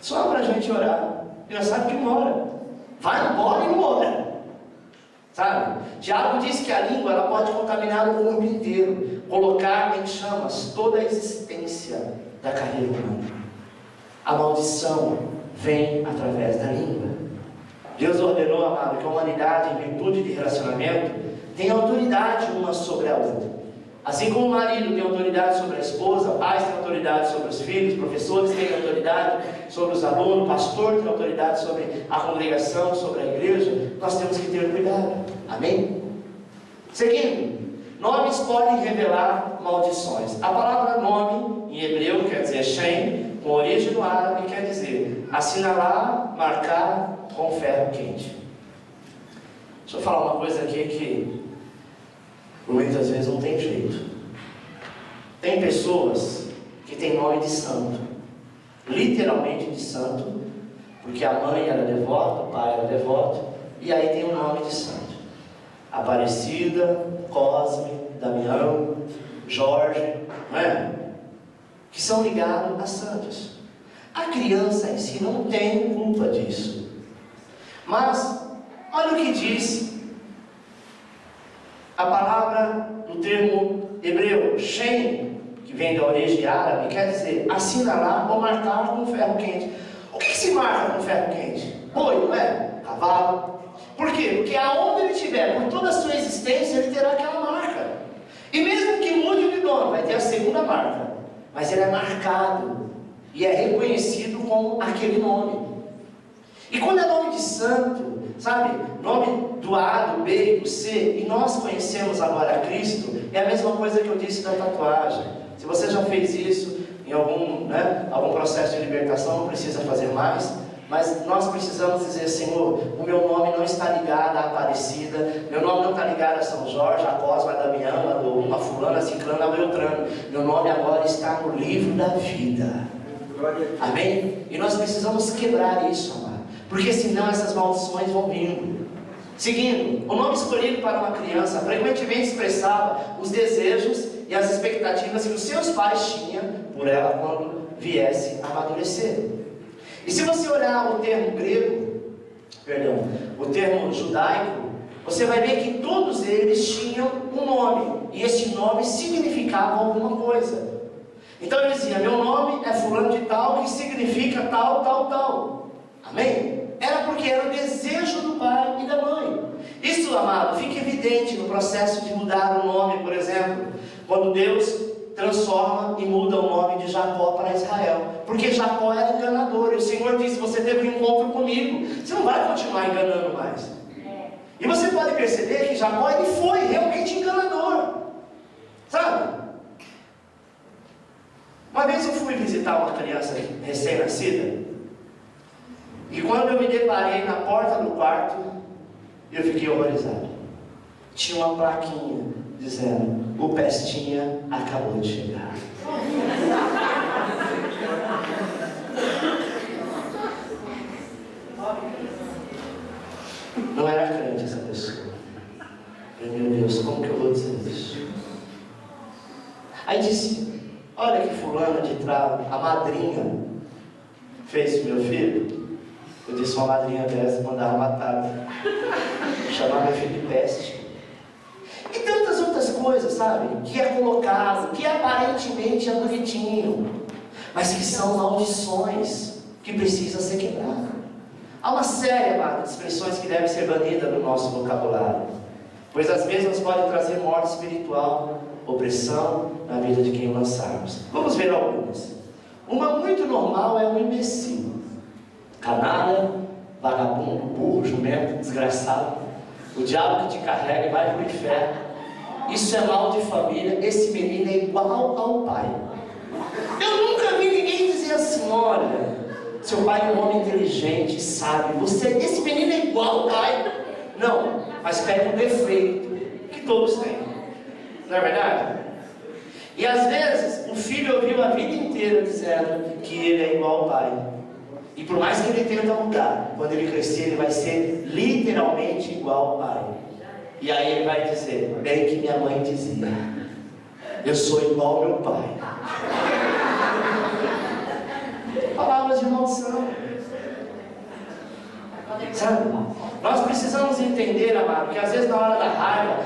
Só para a gente orar. Já sabe que mora. Vai embora e não ora. Sabe? Tiago diz que a língua ela pode contaminar o corpo inteiro, colocar em chamas toda a existência da carreira humana. A maldição vem através da língua. Deus ordenou, amado, que a humanidade, em virtude de relacionamento, tenha autoridade uma sobre a outra. Assim como o marido tem autoridade sobre a esposa, pais têm autoridade sobre os filhos, professores têm autoridade sobre os alunos, pastor tem autoridade sobre a congregação, sobre a igreja, nós temos que ter cuidado. Amém? Seguindo, nomes podem revelar maldições. A palavra nome, em hebreu, quer dizer Shem, com origem no árabe, quer dizer assinalar, marcar com ferro quente. Deixa eu falar uma coisa aqui que muitas vezes não tem jeito. Tem pessoas que têm nome de santo, literalmente de santo, porque a mãe era devota, o pai era devoto, e aí tem o nome de santo. Aparecida, Cosme, Damião, Jorge, não é? Que são ligados a santos. A criança em si não tem culpa disso. Mas, olha o que diz a palavra do termo hebreu, Shem, que vem da origem árabe, quer dizer assinalar ou marcar com ferro quente. O que se marca com ferro quente? Boi, não é? Cavalo. Por quê? Porque aonde ele estiver, por toda a sua existência, ele terá aquela marca. E mesmo que mude de dono, vai ter a segunda marca. Mas ele é marcado e é reconhecido como aquele nome. E quando é nome de santo, sabe, nome do A, do B, do C, e nós conhecemos agora Cristo, é a mesma coisa que eu disse da tatuagem. Se você já fez isso, em algum processo de libertação, não precisa fazer mais. Mas nós precisamos dizer, Senhor, o meu nome não está ligado à Aparecida, meu nome não está ligado a São Jorge, a Cosma, a Damião, a fulana, a ciclana, a Beltrano. Meu nome agora está no livro da vida. Amém? E nós precisamos quebrar isso, amado, porque senão essas maldições vão vindo. Seguindo, o nome escolhido para uma criança frequentemente expressava os desejos e as expectativas que os seus pais tinham por ela quando viesse a amadurecer. E se você olhar o termo grego, o termo judaico, você vai ver que todos eles tinham um nome, e esse nome significava alguma coisa. Então ele dizia, meu nome é fulano de tal, que significa tal, tal, tal. Amém? Era porque era o desejo do pai e da mãe. Isso, amado, fica evidente no processo de mudar o nome, por exemplo, quando Deus transforma e muda o nome de Jacó para Israel, porque Jacó era enganador, e o Senhor disse, você teve um encontro comigo, você não vai continuar enganando mais. E você pode perceber que Jacó, ele foi realmente enganador, sabe? Uma vez eu fui visitar uma criança recém-nascida, e quando eu me deparei na porta do quarto, eu fiquei horrorizado. Tinha uma plaquinha dizendo, o Pestinha acabou de chegar. Não era crente essa pessoa. Meu Deus, como que eu vou dizer isso? Aí disse, olha que fulana de trava, a madrinha fez meu filho. Eu disse, uma madrinha dessa mandava matar, chamava meu filho de peste. E tantas outras coisas, sabe? Que é colocado, que aparentemente é bonitinho, mas que são maldições que precisam ser quebradas. Há uma série, amado, de expressões que devem ser banidas do nosso vocabulário, pois as mesmas podem trazer morte espiritual, opressão na vida de quem lançarmos. Vamos ver algumas. Uma muito normal é um imbecil, canalha, vagabundo, burro, jumento, desgraçado. O diabo que te carrega e vai para o inferno. Isso é mal de família. Esse menino é igual ao pai. Eu nunca vi ninguém dizer assim, olha, seu pai é um homem inteligente, sábio, esse menino é igual ao pai. Não, mas pega um defeito que todos têm. Não é verdade? E às vezes o filho ouviu a vida inteira dizendo que ele é igual ao pai. E por mais que ele tenta mudar, quando ele crescer, ele vai ser literalmente igual ao pai. E aí ele vai dizer, bem que minha mãe dizia, eu sou igual ao meu pai. Palavras de maldição. Sabe? Nós precisamos entender, amado, que às vezes na hora da raiva,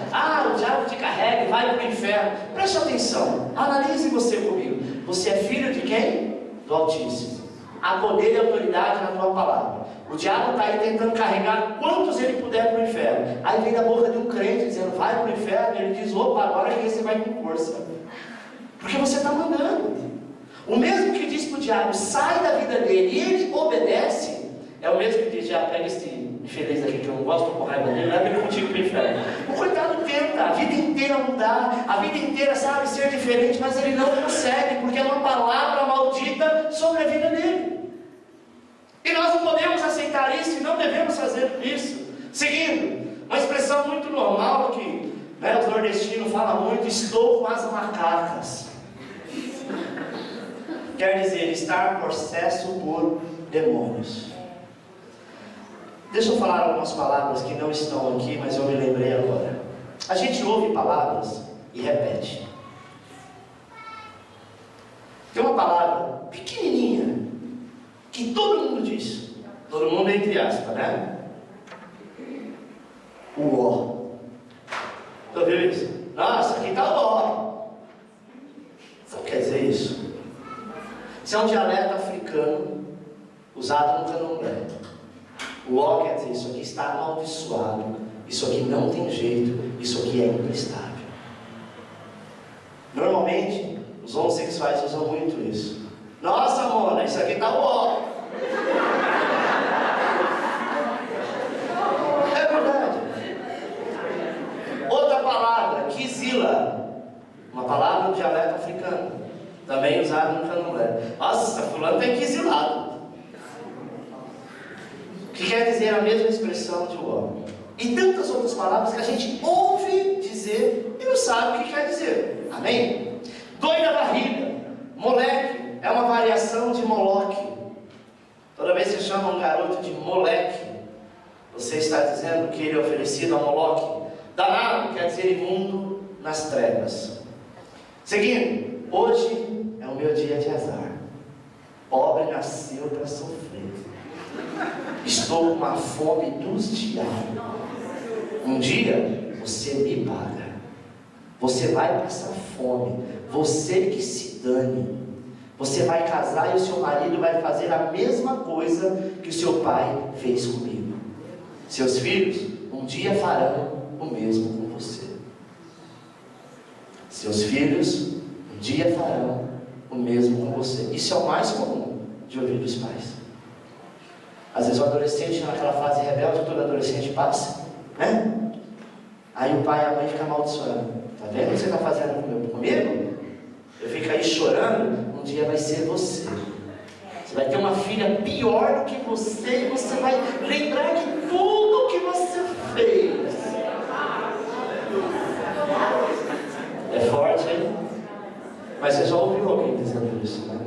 o diabo te carrega e vai para o inferno. Preste atenção, analise você comigo. Você é filho de quem? Do Altíssimo. Há poder e autoridade na tua palavra. O diabo está aí tentando carregar quantos ele puder para o inferno. Aí vem da boca de um crente dizendo, vai para o inferno. Ele diz, opa, agora que você vai com força. Porque você está mandando. O mesmo que diz para o diabo, sai da vida dele e ele obedece, é o mesmo que diz, já pega esse infeliz aqui que eu não gosto, estou com raiva dele, leva ele contigo para o inferno. O coitado tenta a vida inteira mudar, a vida inteira sabe ser diferente, mas ele não consegue, porque é uma palavra maldita sobre a vida dele. E nós não podemos aceitar isso e não devemos fazer isso. Seguindo, uma expressão muito normal que os nordestinos falam muito, estou com as macacas. Quer dizer, estar possesso por demônios. Deixa eu falar algumas palavras que não estão aqui, mas eu me lembrei agora. A gente ouve palavras e repete. Tem uma palavra pequenininha que todo mundo diz. Todo mundo entre aspas, né? O ó. Tu ouviu isso? Nossa, aqui está o ó. Sabe o que quer dizer isso? Isso é um dialeto africano usado no candomblé. O ó quer dizer, isso aqui está amaldiçoado, isso aqui não tem jeito, isso aqui é imprestável. Normalmente, os homossexuais usam muito isso. Nossa, mona, isso aqui está o ó. É verdade. Outra palavra, kizila, uma palavra do dialeto africano, também usada no candomblé. quer dizer a mesma expressão de homem. E tantas outras palavras que a gente ouve dizer e não sabe o que quer dizer. Amém? Dor na barriga. Moleque é uma variação de Moloque. Toda vez que você chama um garoto de moleque, você está dizendo que ele é oferecido a Moloque. Danado quer dizer imundo nas trevas. Seguindo, hoje é o meu dia de azar. Pobre nasceu para sofrer. Estou com uma fome dos diabos. Um dia você me paga. Você vai passar fome. Você que se dane. Você vai casar e o seu marido vai fazer a mesma coisa que o seu pai fez comigo. Seus filhos um dia farão o mesmo com você. Seus filhos um dia farão o mesmo com você. Isso é o mais comum de ouvir dos pais. Às vezes o adolescente naquela fase rebelde que todo adolescente passa, né? Aí o pai e a mãe ficam amaldiçoando. Tá vendo o que você está fazendo comigo? Eu fico aí chorando. Um dia vai ser você. Você vai ter uma filha pior do que você. E você vai lembrar de tudo que você fez. É forte, hein? Mas você já ouviu alguém dizendo isso, né?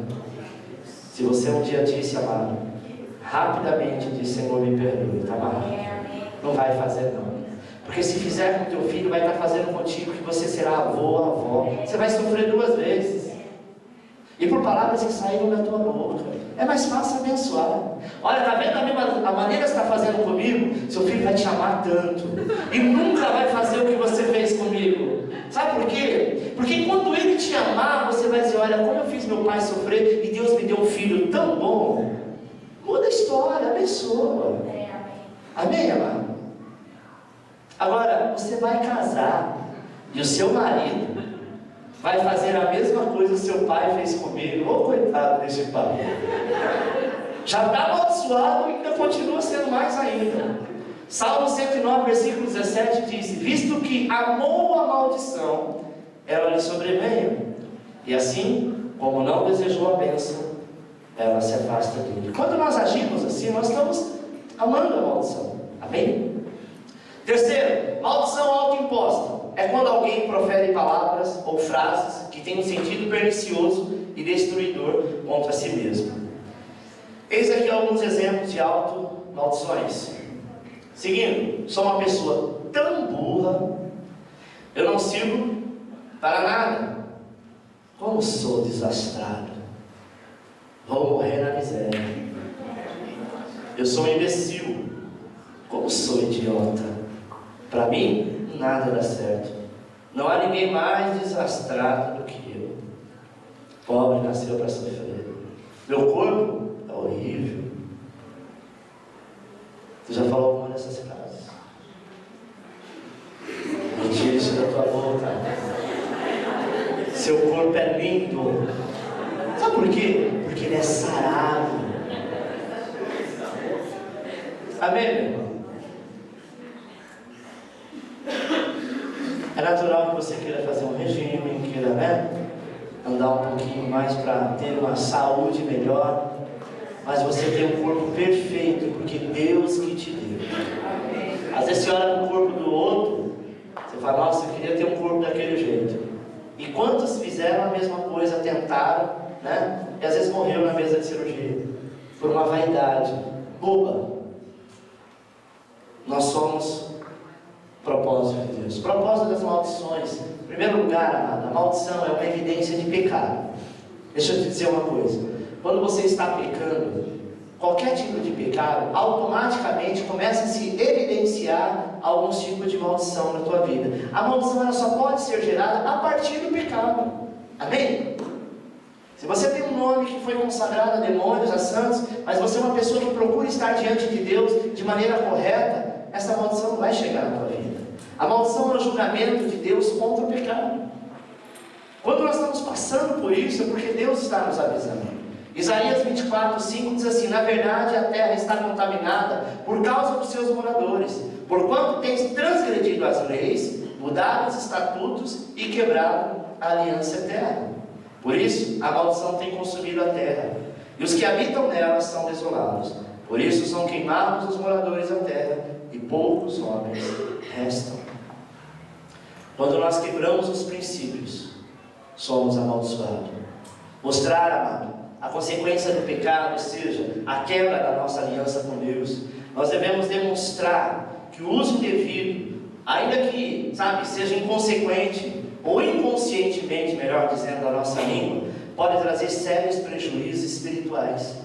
Se você um dia disse, amado, rapidamente diz, Senhor, me perdoe, tá amarrado. Não vai fazer não. Porque se fizer com teu filho, vai estar fazendo contigo que você será avô, avó. Você vai sofrer 2 vezes. E por palavras que saíram da tua boca. É mais fácil abençoar. Olha, tá vendo a maneira que você está fazendo comigo? Seu filho vai te amar tanto. E nunca vai fazer o que você fez comigo. Sabe por quê? Porque quando ele te amar, você vai dizer, olha, como eu fiz meu pai sofrer e Deus me deu um filho tão bom. Muda a história, abençoa. Amém, amado? Agora, você vai casar e o seu marido vai fazer a mesma coisa que seu pai fez comigo. Ô, coitado desse pai. Já está amaldiçoado e ainda continua sendo mais ainda. Salmo 109, versículo 17 diz: visto que amou a maldição, ela lhe sobreveio. E assim, como não desejou a bênção, ela se afasta dele. Quando nós agimos assim, nós estamos amando a maldição. Amém? Terceiro, maldição autoimposta. É quando alguém profere palavras ou frases que têm um sentido pernicioso e destruidor contra si mesmo. Eis aqui alguns exemplos de auto-maldições. Seguindo, sou uma pessoa tão burra, eu não sirvo para nada. Como sou desastrado, vou morrer na miséria. Eu sou um imbecil, como sou idiota. Para mim, nada dá certo. Não há ninguém mais desastrado do que eu. Pobre nasceu para sofrer. Meu corpo é horrível. Tu já falou alguma dessas frases? Não tira isso da tua boca. Seu corpo é lindo. Sabe por quê? Porque ele é sarado. Amém, meu irmão? É natural que você queira fazer um regime, queira, né, andar um pouquinho mais para ter uma saúde melhor, mas você tem um corpo perfeito, porque Deus que te deu. Às vezes você olha no corpo do outro, você fala, nossa, eu queria ter um corpo daquele jeito. E quantos fizeram a mesma coisa, tentaram, né, e às vezes morreram na mesa de cirurgia, por uma vaidade boba. Nós somos propósito de Deus. Propósito das maldições. Em primeiro lugar, amada, a maldição é uma evidência de pecado. Deixa eu te dizer uma coisa. Quando você está pecando, qualquer tipo de pecado, automaticamente começa a se evidenciar alguns tipos de maldição na tua vida. A maldição ela só pode ser gerada a partir do pecado. Amém? Se você tem um nome que foi consagrado a demônios, a santos, mas você é uma pessoa que procura estar diante de Deus de maneira correta, essa maldição não vai chegar na tua vida. A maldição é o julgamento de Deus contra o pecado. Quando nós estamos passando por isso, é porque Deus está nos avisando. Isaías 24:5 diz assim: na verdade a terra está contaminada por causa dos seus moradores, porquanto tens transgredido as leis, mudado os estatutos e quebrado a aliança eterna. Por isso a maldição tem consumido a terra, e os que habitam nela são desolados. Por isso são queimados os moradores da terra, e poucos homens restam. Quando nós quebramos os princípios, somos amaldiçoados. Mostrar, amado, a consequência do pecado, ou seja, a quebra da nossa aliança com Deus. Nós devemos demonstrar que o uso indevido, ainda que, seja inconsequente, ou inconscientemente, melhor dizendo, da nossa língua, pode trazer sérios prejuízos espirituais.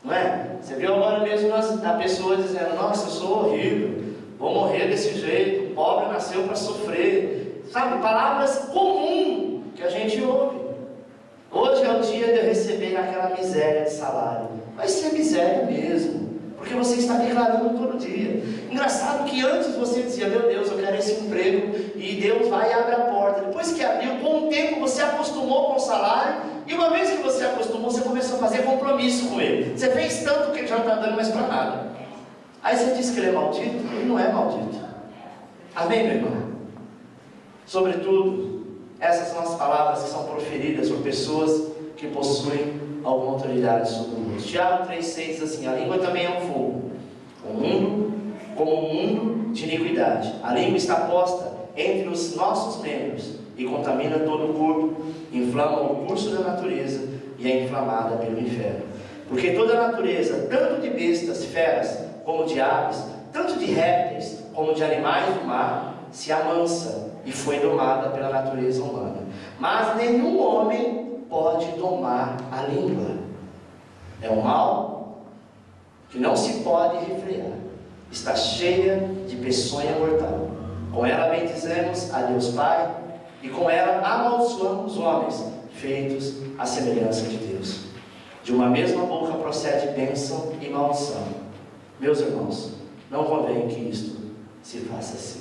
Não é? Você viu agora mesmo a pessoa dizendo: nossa, eu sou horrível, vou morrer desse jeito, o pobre nasceu para sofrer. Palavras comuns que a gente ouve. Hoje é o dia de eu receber aquela miséria de salário. Vai ser miséria mesmo, porque você está declarando todo dia. Engraçado que antes você dizia: meu Deus, eu quero esse emprego, e Deus vai e abre a porta. Depois que abriu, com o tempo você acostumou com o salário, e uma vez que você acostumou, você começou a fazer compromisso com ele. Você fez tanto que ele já não está dando mais para nada. Aí você diz que ele é maldito? Ele não é maldito. Amém, meu irmão? Sobretudo, essas são as palavras que são proferidas por pessoas que possuem alguma autoridade sobre o mundo. Tiago 3,6 diz assim: a língua também é um fogo, como um mundo de iniquidade. A língua está posta entre os nossos membros e contamina todo o corpo, inflama o curso da natureza e é inflamada pelo inferno. Porque toda a natureza, tanto de bestas, feras, como de aves, tanto de répteis, como de animais do mar, se amansa e foi domada pela natureza humana. Mas nenhum homem pode domar a língua. É um mal que não se pode refrear. Está cheia de peçonha mortal. Com ela bendizemos a Deus Pai, e com ela amaldiçoamos os homens, feitos à semelhança de Deus. De uma mesma boca procede bênção e maldição. Meus irmãos, não convém que isto se faça assim.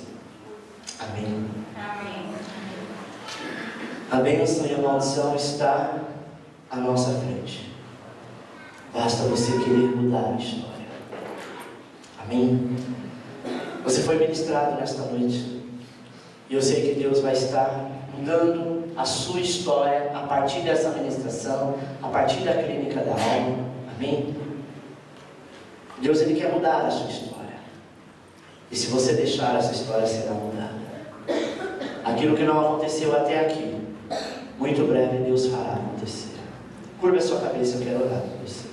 Amém. Amém. A bênção e a maldição está à nossa frente. Basta você querer mudar a história. Amém. Você foi ministrado nesta noite, e eu sei que Deus vai estar mudando a sua história a partir dessa ministração, a partir da clínica da alma. Amém. Deus, Ele quer mudar a sua história, e se você deixar, essa história será mudada. Aquilo que não aconteceu até aqui, muito breve Deus fará acontecer. Curva a sua cabeça, eu quero orar por você.